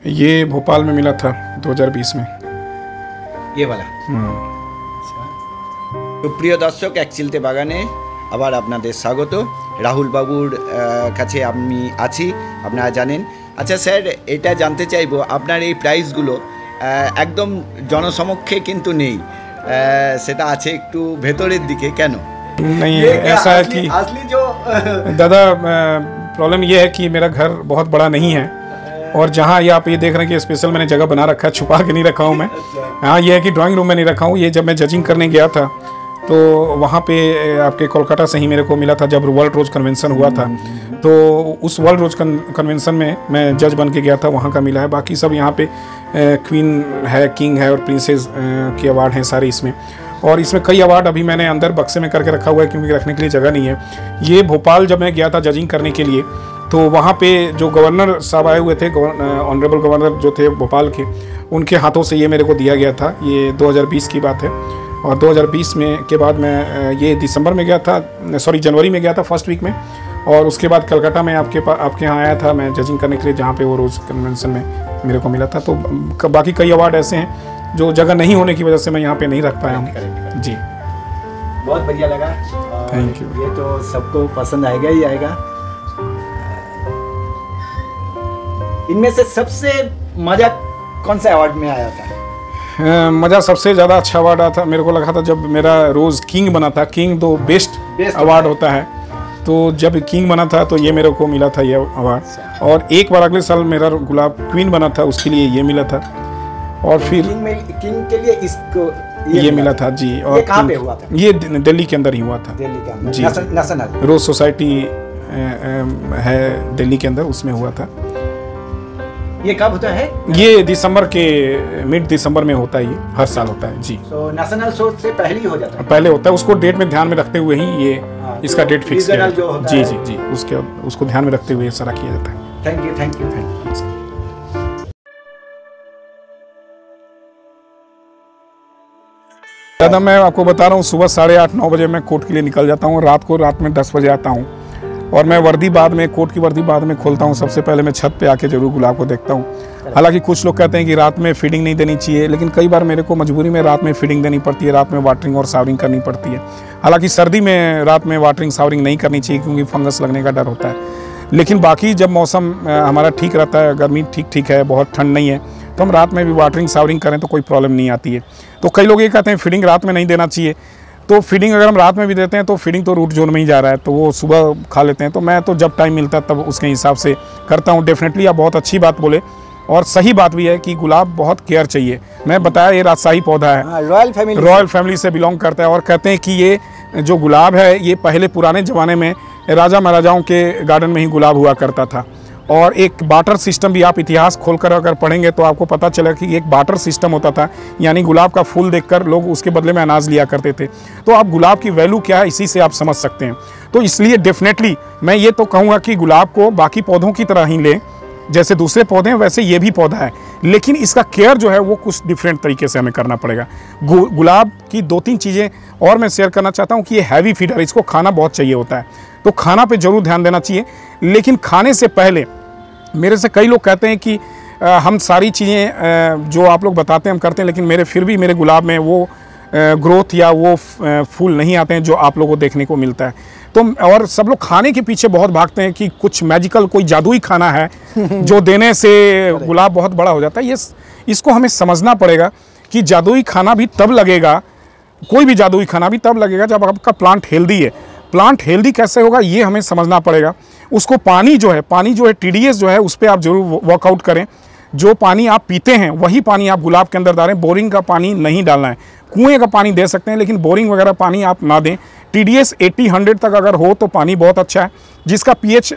ये भोपाल में मिला था 2020 में। ये वाला। তো প্রিয় দর্শক, এক চিলতে বাগানে আবার আপনাদের স্বাগত। রাহুল বাবুর কাছে আমি আছি, আপনারা জানেন। আচ্ছা স্যার, এটা জানতে চাইবো আপনার এই প্রাইসগুলো একদম জনসমক্ষে কিন্তু নেই, সেটা আছে একটু ভেতরের দিকে, কেন? नहीं, ऐसा है कि असली जो दादा प्रॉब्लम ये है कि मेरा घर बहुत बड़ा नहीं है, और जहाँ ये आप ये देख रहे हैं कि स्पेशल मैंने जगह बना रखा है, छुपा के नहीं रखा हूँ मैं। हाँ, ये है कि ड्राइंग रूम में नहीं रखा हूँ। ये जब मैं जजिंग करने गया था तो वहाँ पे आपके कोलकाता से ही मेरे को मिला था, जब वर्ल्ड रोज कन्वेंशन हुआ था। तो उस वर्ल्ड रोज कन्वेंशन में मैं जज बन के गया था, वहाँ का मिला है। बाकी सब यहाँ पे क्वीन है, किंग है और प्रिंसेस के अवार्ड हैं सारे इसमें। और इसमें कई अवार्ड अभी मैंने अंदर बक्से में करके रखा हुआ है, क्योंकि रखने के लिए जगह नहीं है। ये भोपाल जब मैं गया था जजिंग करने के लिए, तो वहाँ पे जो गवर्नर साहब आए हुए थे, ऑनरेबल गवर्नर जो थे भोपाल के, उनके हाथों से ये मेरे को दिया गया था। ये 2020 की बात है। और 2020 में के बाद मैं ये दिसंबर में गया था, जनवरी में गया था, फर्स्ट वीक में। और उसके बाद कलकत्ता में आपके यहाँ आया था मैं जजिंग करने के लिए, जहाँ पे वो रोज़ कन्वेंशन में मेरे को मिला था। तो बाकी कई अवार्ड ऐसे हैं जो जगह नहीं होने की वजह से मैं यहाँ पे नहीं रख पाया हूँ। जी, बहुत बढ़िया लगा। Thank you. ये तो सबको पसंद आएगा ही आएगा। इनमें से सबसे मजा कौन सा अवार्ड में आया था? मज़ा सबसे ज़्यादा अच्छा अवार्ड आया था, मेरे को लगा था जब मेरा रोज़ किंग बना था। किंग तो बेस्ट अवार्ड होता है, तो जब किंग बना था तो ये मेरे को मिला था ये अवार्ड। और एक बार अगले साल मेरा गुलाब क्वीन बना था, उसके लिए ये मिला था। और फिर किंग के लिए इसको ये मिला था जी। और ये कहाँ पे हुआ था? ये दिल्ली के अंदर ही हुआ था। दिल्ली के अंदर जी, नेशनल रोज सोसाइटी है दिल्ली के अंदर, उसमें हुआ था। ये कब होता है? ये दिसंबर के मिड दिसंबर में होता है, ये हर साल होता है जी। तो नेशनल शो से पहले ही हो जाता है? पहले होता है, उसको डेट में ध्यान में रखते हुए ही ये इसका डेट फिक्स किया जो होता जी है। जी जी, उसको ध्यान में रखते हुए सारा किया जाता है। Thank you, thank you, thank you. दादा मैं आपको बता रहा हूँ, सुबह 8:30-9 बजे मैं कोर्ट के लिए निकल जाता हूँ। रात में 10 बजे आता हूँ। और मैं वर्दी बाद में, कोर्ट की वर्दी बाद में खोलता हूँ। सबसे पहले मैं छत पे आके जरूर गुलाब को देखता हूँ। हालांकि कुछ लोग कहते हैं कि रात में फीडिंग नहीं देनी चाहिए, लेकिन कई बार मेरे को मजबूरी में रात में फीडिंग देनी पड़ती है, रात में वाटरिंग और सावरिंग करनी पड़ती है। हालांकि सर्दी में रात में वाटरिंग सावरिंग नहीं करनी चाहिए, क्योंकि फंगस लगने का डर होता है। लेकिन बाकी जब मौसम हमारा ठीक रहता है, गर्मी ठीक है, बहुत ठंड नहीं है, तो हम रात में भी वाटरिंग सावरिंग करें तो कोई प्रॉब्लम नहीं आती है। तो कई लोग ये कहते हैं फीडिंग रात में नहीं देना चाहिए। तो फीडिंग अगर हम रात में भी देते हैं तो फीडिंग तो रूट जोन में ही जा रहा है, तो वो सुबह खा लेते हैं। तो मैं तो जब टाइम मिलता है तब उसके हिसाब से करता हूँ। डेफिनेटली आप बहुत अच्छी बात बोले, और सही बात भी है कि गुलाब बहुत केयर चाहिए। मैं बताया ये राजशाही पौधा है, रॉयल फैमिली से बिलोंग करता है। और कहते हैं कि ये जो गुलाब है, ये पहले पुराने ज़माने में राजा महाराजाओं के गार्डन में ही गुलाब हुआ करता था। और एक बाटर सिस्टम भी आप इतिहास खोलकर अगर पढ़ेंगे तो आपको पता चला कि एक बाटर सिस्टम होता था, यानी गुलाब का फूल देखकर लोग उसके बदले में अनाज लिया करते थे। तो आप गुलाब की वैल्यू क्या है इसी से आप समझ सकते हैं। तो इसलिए डेफिनेटली मैं ये तो कहूँगा कि गुलाब को बाकी पौधों की तरह ही लें, जैसे दूसरे पौधे हैं वैसे ये भी पौधा है, लेकिन इसका केयर जो है वो कुछ डिफरेंट तरीके से हमें करना पड़ेगा। गुलाब की 2-3 चीज़ें और मैं शेयर करना चाहता हूँ कि ये हैवी फीडर, इसको खाना बहुत चाहिए होता है, तो खाना पे जरूर ध्यान देना चाहिए। लेकिन खाने से पहले मेरे से कई लोग कहते हैं कि हम सारी चीज़ें जो आप लोग बताते हैं हम करते हैं, लेकिन फिर भी मेरे गुलाब में वो ग्रोथ या वो फूल नहीं आते हैं जो आप लोगों को देखने को मिलता है। तो और सब लोग खाने के पीछे बहुत भागते हैं कि कुछ मैजिकल कोई जादुई खाना है जो देने से गुलाब बहुत बड़ा हो जाता है। ये इसको हमें समझना पड़ेगा कि जादुई खाना भी तब लगेगा, कोई भी जादुई खाना भी तब लगेगा जब आपका प्लांट हेल्दी है। प्लांट हेल्दी कैसे होगा ये हमें समझना पड़ेगा। उसको पानी जो है TDS जो है उस पर आप जरूर वर्कआउट करें। जो पानी आप पीते हैं वही पानी आप गुलाब के अंदर डालें। बोरिंग का पानी नहीं डालना है। कुएं का पानी दे सकते हैं, लेकिन बोरिंग वगैरह पानी आप ना दें। TDS 80-100 तक अगर हो तो पानी बहुत अच्छा है। जिसका pH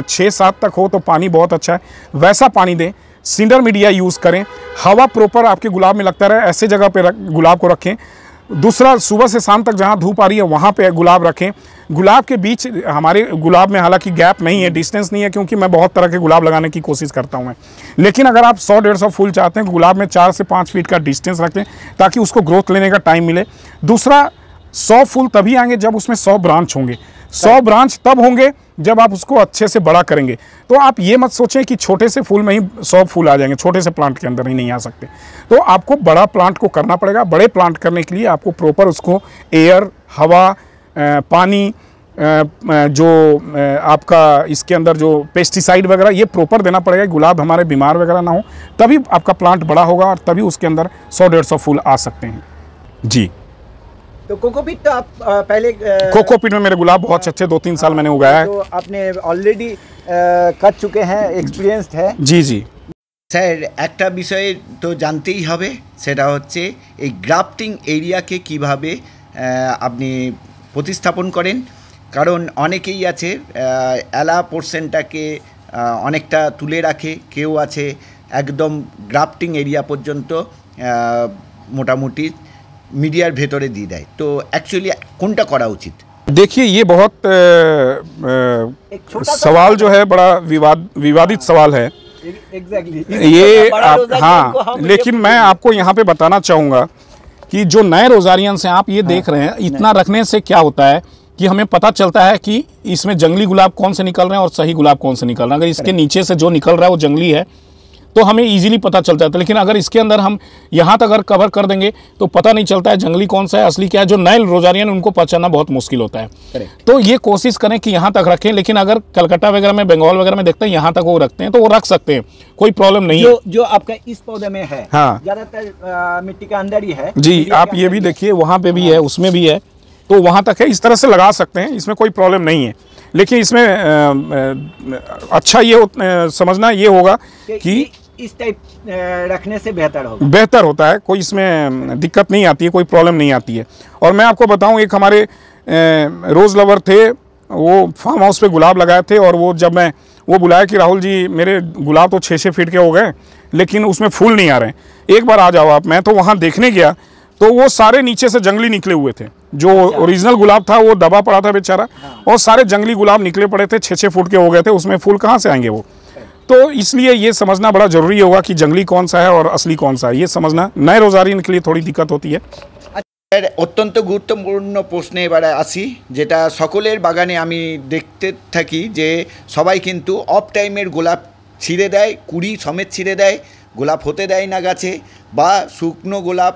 6-7 तक हो तो पानी बहुत अच्छा है, वैसा पानी दें। सिंडर मीडिया यूज़ करें। हवा प्रॉपर आपके गुलाब में लगता रहे, ऐसे जगह पे गुलाब को रखें। दूसरा, सुबह से शाम तक जहाँ धूप आ रही है वहाँ पे गुलाब रखें। गुलाब के बीच, हमारे गुलाब में हालांकि गैप नहीं है, डिस्टेंस नहीं है, क्योंकि मैं बहुत तरह के गुलाब लगाने की कोशिश करता हूँ मैं। लेकिन अगर आप 100-150 फूल चाहते हैं, गुलाब में 4 से 5 फीट का डिस्टेंस रखें ताकि उसको ग्रोथ लेने का टाइम मिले। दूसरा, 100 फूल तभी आएंगे जब उसमें 100 ब्रांच होंगे। 100 ब्रांच तब होंगे जब आप उसको अच्छे से बड़ा करेंगे। तो आप ये मत सोचें कि छोटे से फूल में ही 100 फूल आ जाएंगे, छोटे से प्लांट के अंदर ही नहीं आ सकते। तो आपको बड़ा प्लांट को करना पड़ेगा। बड़े प्लांट करने के लिए आपको प्रॉपर उसको एयर, हवा, पानी, जो आपका इसके अंदर जो पेस्टिसाइड वगैरह ये प्रॉपर देना पड़ेगा। गुलाब हमारे बीमार वगैरह ना हो, तभी आपका प्लांट बड़ा होगा और तभी उसके अंदर 100-150 फूल आ सकते हैं जी। तो कोकोपीट तो आप पहले कोकोपीट में मेरे गुलाब बहुत अच्छे 2-3 साल मैंने उगाया है। तो आपने ऑलरेडी कर चुके हैं, एक्सपिरियंसड है जी जी। স্যার একটা বিষয়ে তো জানতেই হবে, সেটা হচ্ছে এই গ্রাফটিং এরিয়াকে কিভাবে আপনি প্রতিস্থাপন করেন। কারণ অনেকেই আছে এলা পোর্শনটাকে অনেকটা তুলে রাখে, কেউ আছে একদম গ্রাফটিং এরিয়া পর্যন্ত মোটামুটি मीडियार भेतरे दी देय। तो एक्चुअली कोनटा करा उचित? देखिए ये बहुत सवाल जो है बड़ा विवादित सवाल है। ये आप, हाँ, लेकिन मैं आपको यहाँ पे बताना चाहूँगा कि जो नए रोजारियंस हैं, आप ये देख रहे हैं, इतना रखने से क्या होता है कि हमें पता चलता है कि इसमें जंगली गुलाब कौन से निकल रहे हैं और सही गुलाब कौन से निकल रहे हैं। अगर इसके नीचे से जो निकल रहा है वो जंगली है तो हमें इजीली पता चल जाता है, लेकिन अगर इसके अंदर हम यहाँ तक अगर कवर कर देंगे तो पता नहीं चलता है जंगली कौन सा है, असली क्या है। जो नए रोजारियन उनको पहचानना बहुत मुश्किल होता है। तो ये कोशिश करें कि यहाँ तक रखें, लेकिन अगर कलकत्ता वगैरह में, बंगाल वगैरह में देखते हैं यहाँ तक वो रखते हैं तो वो रख सकते हैं, कोई प्रॉब्लम नहीं है। जो आपका इस पौधे में है, हाँ, ज्यादातर मिट्टी के अंदर ही है जी। आप ये भी देखिए, वहाँ पे भी है, उसमें भी है, तो वहाँ तक है। इस तरह से लगा सकते हैं, इसमें कोई प्रॉब्लम नहीं है। लेकिन इसमें अच्छा ये समझना ये होगा कि इस टाइप रखने से बेहतर होता है, कोई इसमें दिक्कत नहीं आती है, कोई प्रॉब्लम नहीं आती है। और मैं आपको बताऊं, एक हमारे रोज़ लवर थे, वो फार्म हाउस पे गुलाब लगाए थे, और वो जब मैं वो बुलाया कि राहुल जी मेरे गुलाब तो 6-6 फीट के हो गए लेकिन उसमें फूल नहीं आ रहे हैं, एक बार आ जाओ आप। मैं तो वहाँ देखने गया तो वो सारे नीचे से जंगली निकले हुए थे। जो ओरिजिनल गुलाब था वो दबा पड़ा था बेचारा, और सारे जंगली गुलाब निकले पड़े थे, 6-6 फुट के हो गए थे, उसमें फूल कहाँ से आएंगे वो। तो इसलिए ये समझना बड़ा ज़रूरी होगा कि जंगली कौन सा है और असली कौन सा है, ये समझना नए रोजारियन के लिए थोड़ी दिक्कत होती है। অত্যন্ত গুরুত্বপূর্ণ প্রশ্নে এবারে আসি, যেটা সকলের বাগানে আমি দেখতে থাকি যে সবাই কিন্তু অফ টাইমের গোলাপ ছিঁড়ে দেয়, কুড়ি সমেত ছিঁড়ে দেয়, গোলাপ হতে দেয় না গাছে, বা শুকনো গোলাপ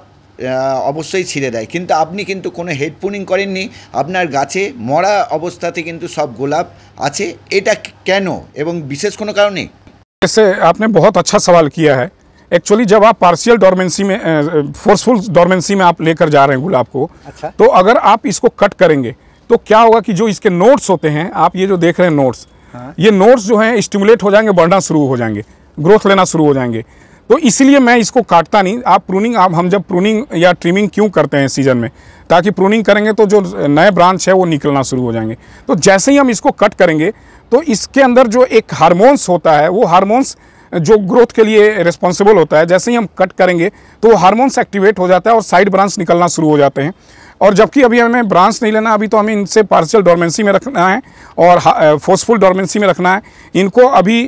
অবশ্যই ছিঁড়ে দেয়। কিন্তু আপনি কিন্তু কোনো হেড পুনিং করেননি, আপনার গাছে মরা অবস্থাতে কিন্তু সব গোলাপ আছে। এটা কেন এবং বিশেষ কোনো কারণে? जैसे आपने बहुत अच्छा सवाल किया है। एक्चुअली जब आप पार्शियल डोरमेंसी में, फोर्सफुल डोरमेंसी में आप लेकर जा रहे हैं गुलाब को, अच्छा, तो अगर आप इसको कट करेंगे तो क्या होगा कि जो इसके नोट्स होते हैं, आप ये जो देख रहे हैं नोट्स, हाँ, ये नोट्स जो हैं स्टिमुलेट हो जाएंगे, बढ़ना शुरू हो जाएंगे, ग्रोथ लेना शुरू हो जाएंगे। तो इसीलिए मैं इसको काटता नहीं। आप प्रूनिंग, हम जब प्रूनिंग या ट्रिमिंग क्यों करते हैं सीजन में, ताकि प्रूनिंग करेंगे तो जो नए ब्रांच है वो निकलना शुरू हो जाएंगे। तो जैसे ही हम इसको कट करेंगे तो इसके अंदर जो एक हार्मोन्स होता है, वो हार्मोन्स जो ग्रोथ के लिए रिस्पॉन्सिबल होता है, जैसे ही हम कट करेंगे तो वो हार्मोन्स एक्टिवेट हो जाता है और साइड ब्रांच निकलना शुरू हो जाते हैं। और जबकि अभी हमें ब्रांच नहीं लेना, अभी तो हमें इनसे पार्शियल डोरमेंसी में रखना है और फोर्सफुल डोरमेंसी में रखना है। इनको अभी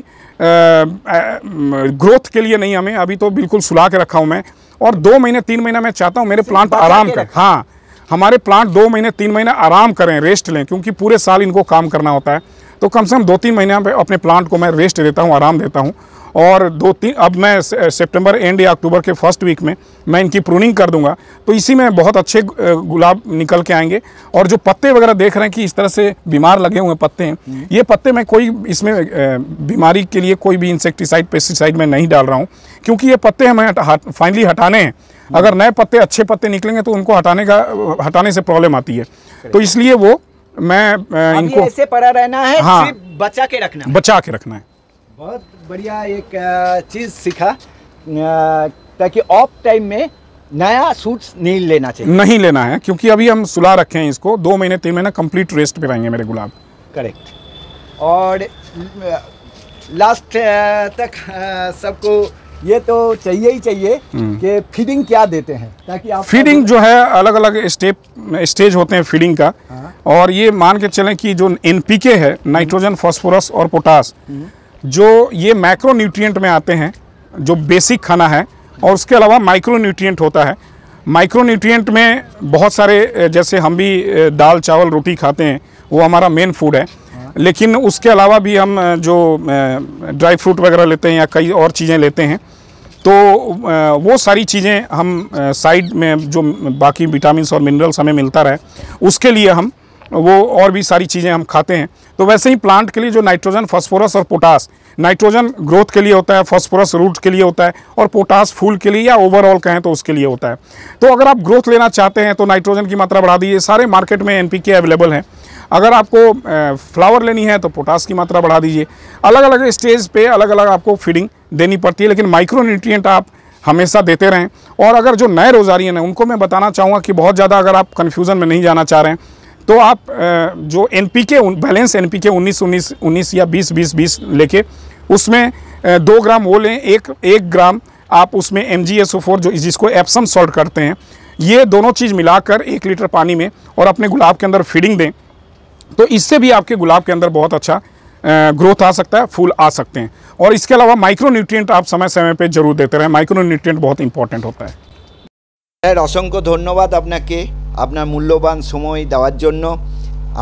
ग्रोथ के लिए नहीं, हमें अभी तो बिल्कुल सुला के रखा हूँ मैं। और 2 महीने 3 महीना मैं चाहता हूँ मेरे प्लांट आराम करें। हाँ, हमारे प्लांट 2 महीने 3 महीने आराम करें, रेस्ट लें, क्योंकि पूरे साल इनको काम करना होता है। तो कम से कम 2-3 महीने पे अपने प्लांट को मैं रेस्ट देता हूँ, आराम देता हूँ। और 2-3 अब मैं सितंबर एंड या अक्टूबर के फर्स्ट वीक में मैं इनकी प्रूनिंग कर दूंगा, तो इसी में बहुत अच्छे गुलाब निकल के आएंगे। और जो पत्ते वगैरह देख रहे हैं कि इस तरह से बीमार लगे हुए पत्ते हैं, ये पत्ते मैं कोई इसमें बीमारी के लिए कोई भी इंसेक्टिसाइड पेस्टिसाइड में नहीं डाल रहा हूँ, क्योंकि ये पत्ते हमें फाइनली हटाने हैं। अगर नए पत्ते, अच्छे पत्ते निकलेंगे तो उनको हटाने से प्रॉब्लम आती है। तो इसलिए वो मैं इनको ऐसे पड़ा रहना है, हाँ, सिर्फ बचा के रखना है। बहुत बढ़िया एक चीज़ सीखा, ताकि ऑफ टाइम में नया सूट्स नहीं लेना चाहिए, नहीं लेना है, क्योंकि अभी हम सुला रखे हैं इसको। 2 महीने 3 महीने कंप्लीट रेस्ट पे रहेंगे मेरे गुलाब। करेक्ट। और लास्ट तक सबको ये तो चाहिए ही चाहिए कि फीडिंग क्या देते हैं, ताकि आप फीडिंग जो है अलग अलग स्टेज होते हैं फीडिंग का। हाँ, और ये मान के चलें कि जो एनपीके है, नाइट्रोजन, फास्फोरस और पोटास, जो ये मैक्रो न्यूट्रिएंट में आते हैं, जो बेसिक खाना है। और उसके अलावा माइक्रो न्यूट्रिएंट होता है। माइक्रो न्यूट्रिएंट में बहुत सारे, जैसे हम भी दाल चावल रोटी खाते हैं, वो हमारा मेन फूड है। लेकिन उसके अलावा भी हम जो ड्राई फ्रूट वगैरह लेते हैं या कई और चीज़ें लेते हैं, तो वो सारी चीज़ें हम साइड में जो बाकी विटामिन्स और मिनरल्स हमें मिलता रहे, उसके लिए हम वो और भी सारी चीज़ें हम खाते हैं। तो वैसे ही प्लांट के लिए जो नाइट्रोजन, फास्फोरस और पोटास, नाइट्रोजन ग्रोथ के लिए होता है, फास्फोरस रूट के लिए होता है, और पोटास फूल के लिए या ओवरऑल कहें तो उसके लिए होता है। तो अगर आप ग्रोथ लेना चाहते हैं तो नाइट्रोजन की मात्रा बढ़ा दीजिए। सारे मार्केट में NPK अवेलेबल हैं। अगर आपको फ्लावर लेनी है तो पोटास की मात्रा बढ़ा दीजिए। अलग अलग स्टेज पे अलग अलग आपको फीडिंग देनी पड़ती है, लेकिन माइक्रो न्यूट्रिएंट आप हमेशा देते रहें। और अगर जो नए रोज़ारियन हैं उनको मैं बताना चाहूँगा कि बहुत ज़्यादा अगर आप कन्फ्यूज़न में नहीं जाना चाह रहे हैं तो आप जो NPK बैलेंस NPK 19-19-19 या 20-20-20 लेके उसमें 2 ग्राम वो लें, 1 ग्राम आप उसमें MgSO4 जो जिसको एप्सम सॉल्ट करते हैं, ये दोनों चीज़ मिलाकर 1 लीटर पानी में और अपने गुलाब के अंदर फीडिंग दें, तो इससे भी आपके गुलाब के अंदर बहुत अच्छा ग्रोथ आ सकता है, फूल आ सकते हैं। और इसके अलावा माइक्रो न्यूट्रिएंट आप समय समय पे जरूर देते रहें। माइक्रो न्यूट्रिएंट बहुत इंपॉर्टेंट होता है। স্যার অসংখ্য ধন্যবাদ আপনাকে আপনার মূল্যবান সময় দেওয়ার জন্য।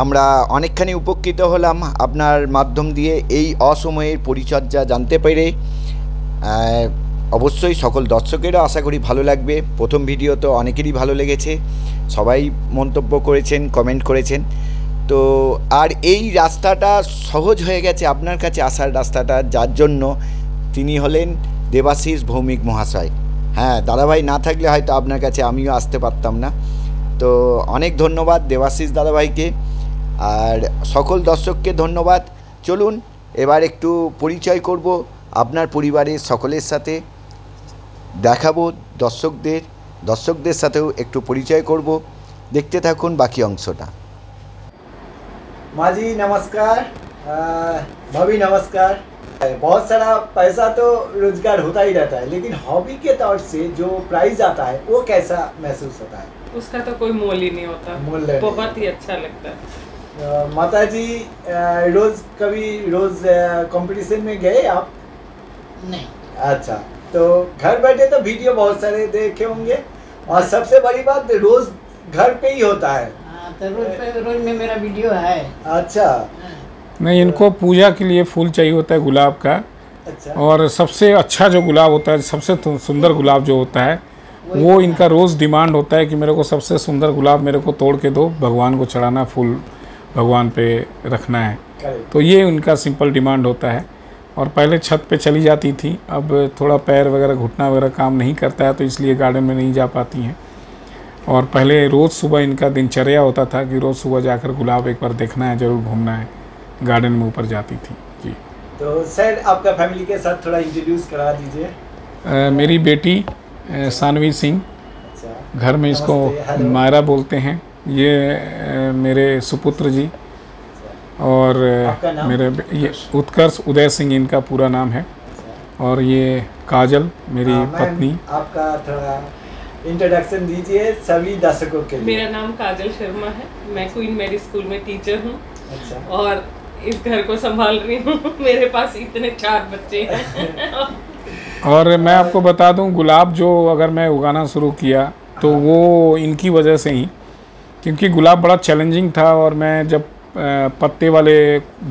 আমরা অনেকখানি উপকৃত হলাম আপনার মাধ্যম দিয়ে এই অসময়ের পরিচর্যা জানতে পেরে। অবশ্যই সকল দর্শকেরও আশা করি ভালো লাগবে। প্রথম ভিডিও তো অনেকেরই ভালো লেগেছে, সবাই মন্তব্য করেছেন, কমেন্ট করেছেন। তো আর এই রাস্তাটা সহজ হয়ে গেছে আপনার কাছে আসার রাস্তাটা, যার জন্য তিনি হলেন দেবাশিস ভৌমিক মহাশয়। হ্যাঁ, দাদাভাই না থাকলে হয়তো আপনার কাছে আমিও আসতে পারতাম না। তো অনেক ধন্যবাদ দেবাশিস দাদাভাইকে, আর সকল দর্শককে ধন্যবাদ। চলুন এবার একটু পরিচয় করব আপনার পরিবারের সকলের সাথে, দেখাবো দর্শকদের সাথেও একটু পরিচয় করব। দেখতে থাকুন বাকি অংশটা। माँ जी नमस्कार, भाभी नमस्कार। बहुत सारा पैसा तो रोजगार होता ही रहता है, लेकिन हॉबी के तौर से जो प्राइज आता है वो कैसा महसूस होता है? उसका तो कोई मोल ही नहीं होता, बहुत ही अच्छा लगता है। माता जी रोज कंपटीशन में गए आप? नहीं। अच्छा, तो घर बैठे तो वीडियो बहुत सारे देखे होंगे, और सबसे बड़ी बात रोज घर पे ही होता है। तो रोज में मेरा वीडियो है। अच्छा, नहीं, इनको पूजा के लिए फूल चाहिए होता है गुलाब का। अच्छा। और सबसे अच्छा जो गुलाब होता है, सबसे सुंदर गुलाब जो होता है, वो इनका रोज़ डिमांड होता है कि मेरे को सबसे सुंदर गुलाब मेरे को तोड़ के दो, भगवान को चढ़ाना, फूल भगवान पे रखना है। तो ये उनका सिंपल डिमांड होता है। और पहले छत पे चली जाती थी, अब थोड़ा पैर वगैरह घुटना वगैरह काम नहीं करता है, तो इसलिए गार्डन में नहीं जा पाती हैं। और पहले रोज़ सुबह इनका दिनचर्या होता था कि रोज़ सुबह जाकर गुलाब एक बार देखना है, ज़रूर घूमना है। गार्डन में ऊपर जाती थी जी। तो सर आपका फैमिली के साथ थोड़ा इंट्रोड्यूस करा दीजिए। मेरी बेटी सानवी सिंह, अच्छा, घर में इसको मायरा बोलते हैं। ये मेरे सुपुत्र जी, और मेरे ये उत्कर्ष उदय सिंह इनका पूरा नाम है। और ये काजल मेरी पत्नी। आपका थोड़ा इंट्रोडक्शन दीजिए सभी दर्शकों के लिए। मेरा नाम काजल शर्मा है, मैं क्वीन मैरी स्कूल में टीचर हूँ। अच्छा। और इस घर को संभाल रही हूँ। मेरे पास इतने 4 बच्चे हैं। और मैं आपको बता दूं, गुलाब जो अगर मैं उगाना शुरू किया तो वो इनकी वजह से ही, क्योंकि गुलाब बड़ा चैलेंजिंग था। और मैं जब पत्ते वाले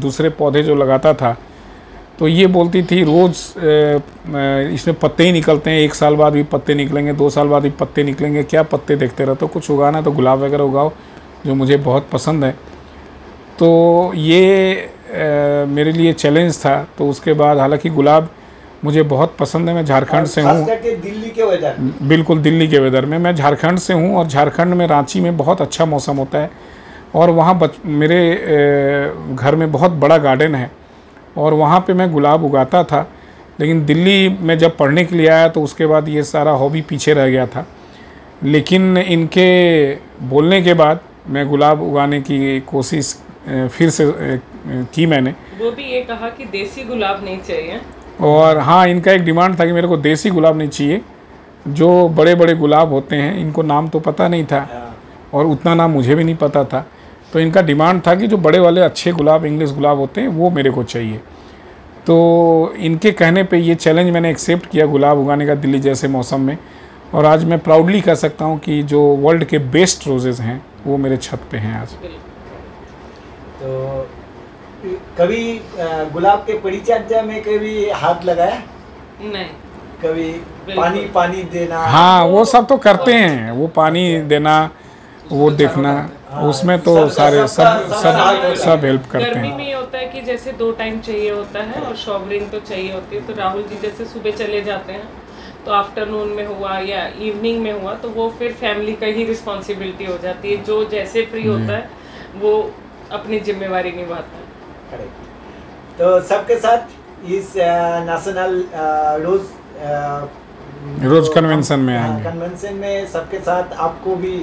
दूसरे पौधे जो लगाता था तो ये बोलती थी रोज़ इसमें पत्ते ही निकलते हैं, 1 साल बाद भी पत्ते निकलेंगे, 2 साल बाद भी पत्ते निकलेंगे, क्या पत्ते देखते रहते हो, कुछ उगाना तो गुलाब वगैरह उगाओ, जो मुझे बहुत पसंद है। तो ये मेरे लिए चैलेंज था। तो उसके बाद हालांकि गुलाब मुझे बहुत पसंद है, मैं झारखंड से हूँ। दिल्ली के वेदर? बिल्कुल दिल्ली के वेदर में। मैं झारखंड से हूँ, और झारखंड में रांची में बहुत अच्छा मौसम होता है, और वहाँ मेरे घर में बहुत बड़ा गार्डन है, और वहाँ पे मैं गुलाब उगाता था। लेकिन दिल्ली में जब पढ़ने के लिए आया तो उसके बाद ये सारा हॉबी पीछे रह गया था। लेकिन इनके बोलने के बाद मैं गुलाब उगाने की कोशिश फिर से की मैंने। वो भी ये कहा कि देसी गुलाब नहीं चाहिए। और हाँ, इनका एक डिमांड था कि मेरे को देसी गुलाब नहीं चाहिए, जो बड़े बड़े गुलाब होते हैं, इनको नाम तो पता नहीं था, और उतना नाम मुझे भी नहीं पता था। तो इनका डिमांड था कि जो बड़े वाले अच्छे गुलाब, इंग्लिश गुलाब होते हैं, वो मेरे को चाहिए। तो इनके कहने पे ये चैलेंज मैंने एक्सेप्ट किया गुलाब उगाने का दिल्ली जैसे मौसम में। और आज मैं प्राउडली कह सकता हूँ कि जो वर्ल्ड के बेस्ट रोजेज़ हैं वो मेरे छत पे हैं आज। तो कभी गुलाब के परिचर्या में कभी हाथ लगाया? नहीं, कभी बिल्कुल। पानी देना? हाँ वो सब तो करते हैं, वो पानी देना, वो देखना, उसमें तो सारे सब हेल्प करते गर्मी हैं। में ये होता है कि जैसे 2 टाइम चाहिए होता है और शॉवरिंग तो चाहिए होती है, तो राहुल जी जैसे सुबह चले जाते हैं तो आफ्टरनून में हुआ या इवनिंग में हुआ तो वो फिर फैमिली का ही रिस्पॉन्सिबिलिटी हो जाती है, जो जैसे फ्री होता है वो अपनी जिम्मेवारी निभाता है। करेक्ट। तो सबके साथ इस नेशनल रोज कन्वेंशन में आएंगे। कन्वेंशन में सबके साथ आपको भी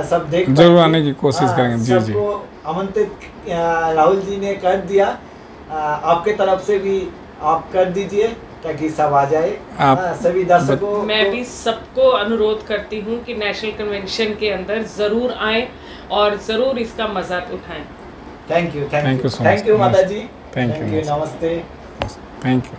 सब देख जरूर पाएंगे। आने की कोशिश करेंगे। जी जी, सबको आमंत्रित राहुल जी ने कर दिया, आपके तरफ से भी आप कर दीजिए ताकि सब आ जाए। आप सभी दर्शकों मैं को- भी सबको अनुरोध करती हूँ कि नेशनल कन्वेंशन के अंदर ज़रूर आएं और ज़रूर इसका मजा उठाएं। Thank you Thank you so much. Thank you माता जी। Thank you. नमस्ते। Thank you.